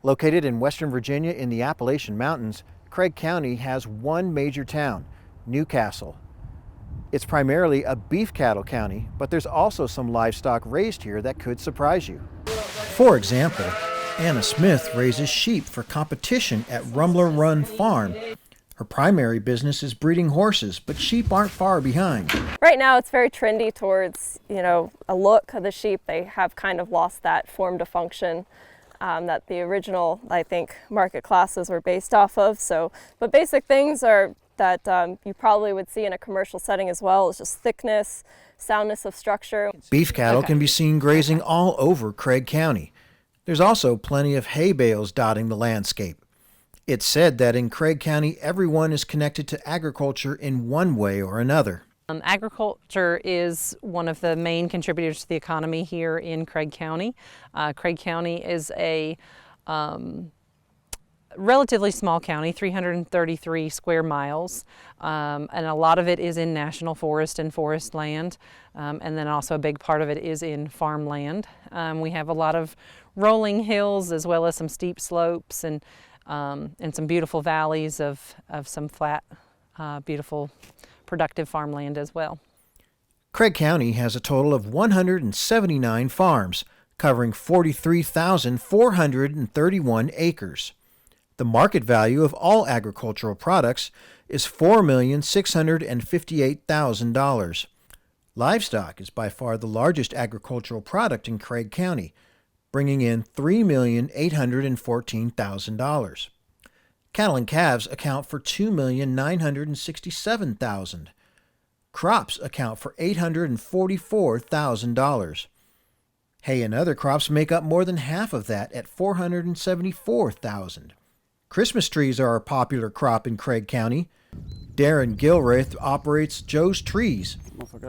Located in western Virginia in the Appalachian Mountains, Craig County has one major town, Newcastle. It's primarily a beef cattle county, but there's also some livestock raised here that could surprise you. For example, Anna Smith raises sheep for competition at Rumbler Run Farm. Her primary business is breeding horses, but sheep aren't far behind. Right now it's very trendy towards, a look of the sheep. They have kind of lost that form to function that the original, I think, market classes were based off of. But basic things are that you probably would see in a commercial setting as well is just thickness, soundness of structure. Beef cattle can be seen grazing all over Craig County. There's also plenty of hay bales dotting the landscape. It's said that in Craig County, everyone is connected to agriculture in one way or another. Agriculture is one of the main contributors to the economy here in Craig County. Craig County is a relatively small county, 333 square miles, and a lot of it is in national forest and forest land, and then also a big part of it is in farmland. We have a lot of rolling hills as well as some steep slopes and some beautiful valleys of some flat, beautiful, productive farmland as well. Craig County has a total of 179 farms, covering 43,431 acres. The market value of all agricultural products is $4,658,000. Livestock is by far the largest agricultural product in Craig County, bringing in $3,814,000. Cattle and calves account for $2,967,000. Crops account for $844,000. Hay and other crops make up more than half of that at $474,000. Christmas trees are a popular crop in Craig County. Darren Gilrath operates Joe's Trees.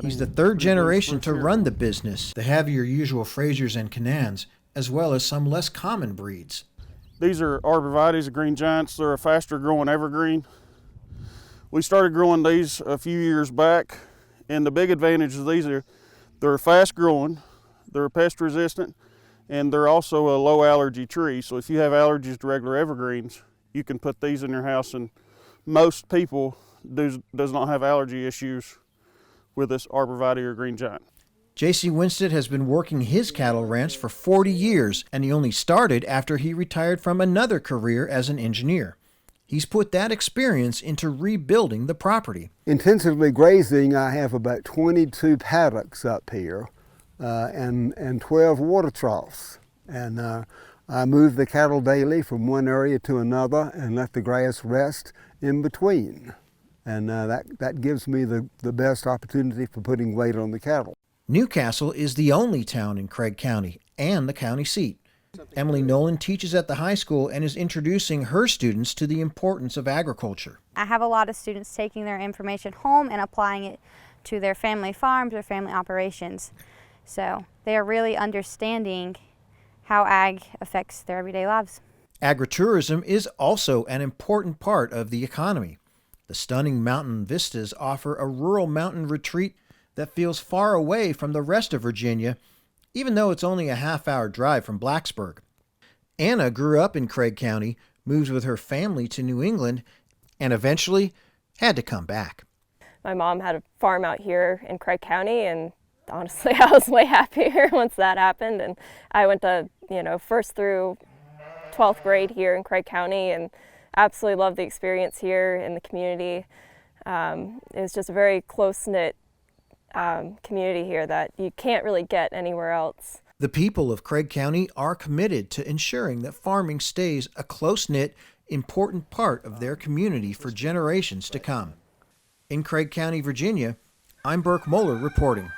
He's the third generation to run the business. They have your usual Frasers and Canans, as well as some less common breeds. These are arborvitaes, green giants. They're a faster growing evergreen. We started growing these a few years back, and the big advantage of these are they're fast growing, they're pest resistant, and they're also a low allergy tree. So if you have allergies to regular evergreens, you can put these in your house, and most people does not have allergy issues with this arborvitae or green giant. J.C. Winstead has been working his cattle ranch for 40 years, and he only started after he retired from another career as an engineer. He's put that experience into rebuilding the property. Intensively grazing, I have about 22 paddocks up here and 12 water troughs. And I move the cattle daily from one area to another and let the grass rest in between. And that gives me the best opportunity for putting weight on the cattle. Newcastle is the only town in Craig County and the county seat. Emily Nolan teaches at the high school and is introducing her students to the importance of agriculture. I have a lot of students taking their information home and applying it to their family farms or family operations. So they are really understanding how ag affects their everyday lives. Agritourism is also an important part of the economy. The stunning mountain vistas offer a rural mountain retreat that feels far away from the rest of Virginia, even though it's only a half-hour drive from Blacksburg. Anna grew up in Craig County, moved with her family to New England, and eventually had to come back. My mom had a farm out here in Craig County, and honestly, I was way happier once that happened. And I went to, first through 12th grade here in Craig County, and absolutely loved the experience here in the community. It was just a very close-knit community here that you can't really get anywhere else. The people of Craig County are committed to ensuring that farming stays a close-knit, important part of their community for generations to come. In Craig County, Virginia, I'm Burke Moeller reporting.